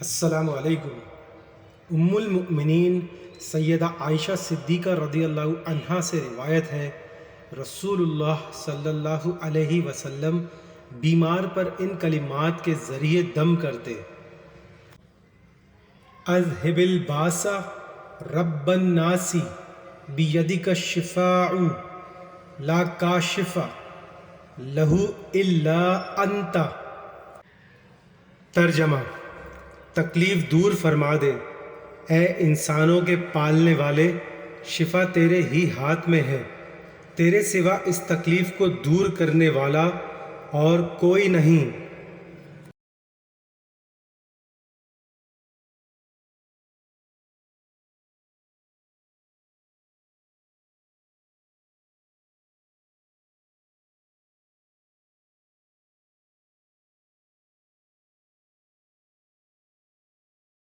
السلام علیکم۔ ام المؤمنین سیدہ عائشہ صدیقہ رضی اللہ عنہا سے روایت ہے، رسول اللہ صلی اللہ علیہ وسلم بیمار پر ان کلمات کے ذریعے دم کرتے: اذھب الباس رب الناس بیدک الشفاء لا کاشف لہ الا انت۔ ترجمہ: تکلیف دور فرما دے، اے انسانوں کے پالنے والے، شفا تیرے ہی ہاتھ میں ہے، تیرے سوا اس تکلیف کو دور کرنے والا اور کوئی نہیں۔